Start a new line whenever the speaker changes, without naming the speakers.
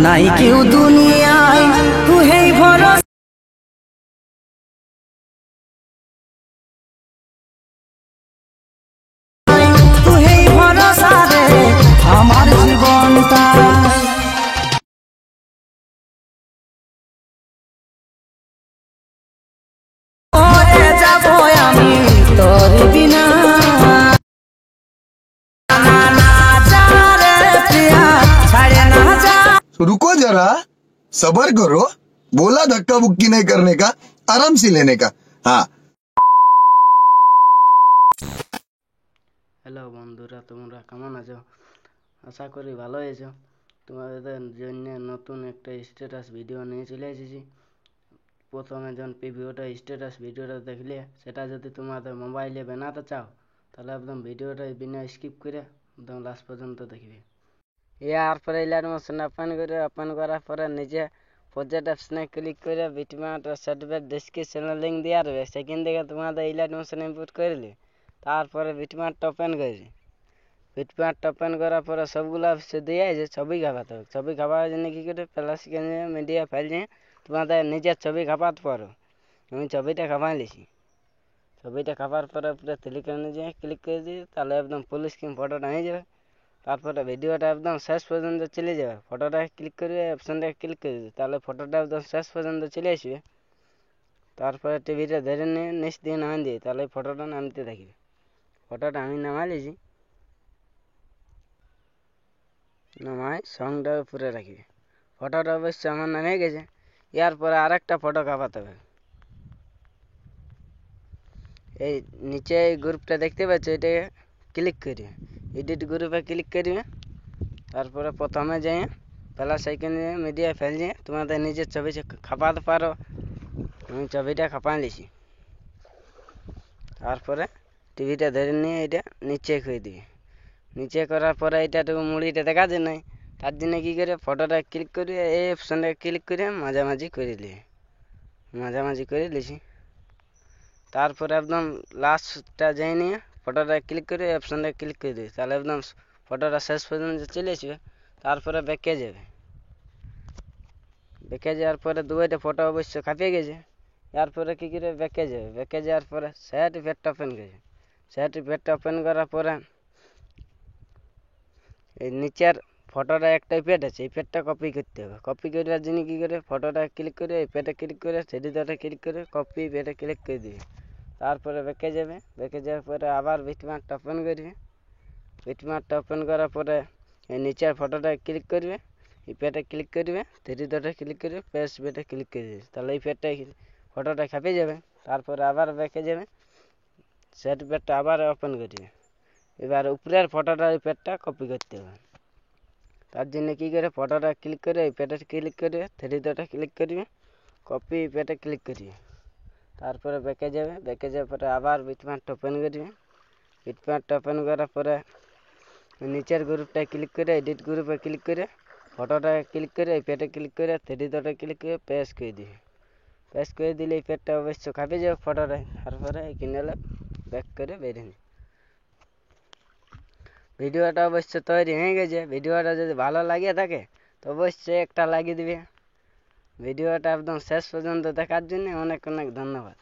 নাই কেউ দুনিয়ায় তুই ভরসা তুই ভরসা রে আমার জীবনটা মরে যাব আমি তোর বিনা
रुको जरा सबर करो बोला धक्का बुक्की नहीं करने का आराम से लेने का हाँ
হ্যালো বন্ধুরা, তোমরা কেমন আছো? আশা করি ভালো আছো। তোমাদের জন্য নতুন একটা স্ট্যাটাস ভিডিও নিয়ে চলে এসেছি। প্রথমে যখন ভিডিওটা স্ট্যাটাস ভিডিওটা দেখলে সেটা যদি তোমাদের মোবাইলে বানাতে চাও তাহলে একদম ভিডিওটা বিনা স্কিপ করে একদম লাস্ট পর্যন্ত দেখবে। এরপরে ইলার মোশন ওপেন করার পরে নিচে প্রজেক্ট অপশনে ক্লিক করে বিটম্যাপ সফটওয়্যার ডেসক্রিপশনে লিঙ্ক দেওয়া হবে, সেখান থেকে তোমাদের ইলার মোশন ইনপুট করলে তারপরে বিটম্যাপটা ওপেন করবে। বিটম্যাপটা ওপেন করার পরে সবগুলো দিয়ে যে ছবি খাপাতে হবে। ছবি খাপার জন্য কী করে প্লাস মিডিয়া ফাইল নিয়ে তোমাদের নিজের ছবি খাপাতে পারো। আমি ছবিটা খাপাই নিয়েছি। ছবিটা খাপার পরে পুরো টেলিগ্রামে যে ক্লিক করে দিই তাহলে একদম ফুল স্ক্রিন ফটোটা হয়ে যাবে। তারপরে ভিডিওটা একদম শেষ পর্যন্ত চলে যাবে। ফটোটা ক্লিক করবে, অপশানটা ক্লিক করে দিবে, তাহলে ফটোটা একদম শেষ পর্যন্ত চলে আসবে। তারপরে টিভিটা ধরে নিয়ে নিচ দিয়ে নামিয়ে দিই, তাহলে ফটোটা নামতে থাকবে। ফটোটা আমি নামাই নিয়েছি, নামাই সঙ্গটা উপরে রাখবে। ফটোটা অবশ্য আমার নামে গেছে। এরপরে আরেকটা ফটো কাপাতে হবে। এই নিচে এই গ্রুপটা দেখতে পাচ্ছ, এটাকে ক্লিক করবে, এডিট গ্রুপে ক্লিক করবে। তারপরে প্রথমে যেয়ে প্লাস আইকনে মিডিয়া ফাইল দিয়ে তোমাদের নিজের ছবি খাপাতে পারো। আমি ছবিটা খাপাই নিয়েছি। তারপরে টিভিটা ধরে নিয়ে এটা নিচে করে দিবে। নিচে করার পরে এটাটুকু মুড়িটা দেখা যায় নাই, তার জন্য কী করে ফটোটা ক্লিক করে এই অপশানটা ক্লিক করে মাঝামাঝি করে নিয়ে মাঝামাঝি করে নিয়েছি। তারপরে একদম লাস্টটা যেয়ে নিয়ে ফটোটা ক্লিক করে অপশানটা ক্লিক করে দিই, তাহলে একদম ফটোটা শেষ পর্যন্ত চলে আসবে। তারপরে বেঁকে যাবে। বেঁকে যাওয়ার পরে দুইটা ফটো অবশ্য খাপিয়ে গেছে। এরপরে কী করে বেঁকে যাবে। বেঁকে যাওয়ার পরে সার্টিফিকেটটা ওপেন করেছে। সার্টিফিকেটটা ওপেন করার পরে এই নিচের ফটোটা একটা পেট আছে, এই পেটটা কপি করতে হবে। কপি করার জন্য কী করে ফটোটা ক্লিক করে এই পেটে ক্লিক করে সেটিতে ক্লিক করে কপি পেটে ক্লিক করে দিবে। তারপরে বেঁকে যাবে। বেঁকে যাওয়ার পরে আবার বিটম্যাপটা ওপেন করবে। বিটম্যাপটা ওপেন করার পরে এই নিচের ফটোটা ক্লিক করবে, এই পেটে ক্লিক করবে, থ্রিডটে ক্লিক করবে, পেস্ট পেটে ক্লিক করে দেবে, তাহলে এই পেটটা ফটোটা খেপে যাবে। তারপরে আবার বেঁকে যাবে, সেট পেটটা আবার ওপেন করবে। এবার উপরের ফটোটা ওই পেটটা কপি করতে হবে। তার জন্য কী করে ফটোটা ক্লিক করে এই পেটে ক্লিক করবে, থ্রিডটে ক্লিক করবে, কপি পেটে ক্লিক করবে। তারপরে বেঁকে যাবে। বেঁকে যাওয়ার পরে আবার বিটম্যাপটা ওপেন করবে। বিটম্যাপটা ওপেন করার পরে নিচের গ্রুপটায় ক্লিক করে এডিট গ্রুপে ক্লিক করে ফটোটা ক্লিক করে এই পেটে ক্লিক করে থ্রিডটে ক্লিক করে পেস্ট করে দিবে। পেস্ট করে দিলে এই পেটটা অবশ্য খাপে যাবে ফটোটায়। তারপরে এই কিনালে ব্যাক করে বেরিয়ে। ভিডিওটা অবশ্য তৈরি হয়ে গেছে। ভিডিওটা যদি ভালো লাগে থাকে তো অবশ্যই একটা লাগিয়ে দিবে। ভিডিওটা একদম শেষ পর্যন্ত দেখার জন্য অনেক অনেক ধন্যবাদ।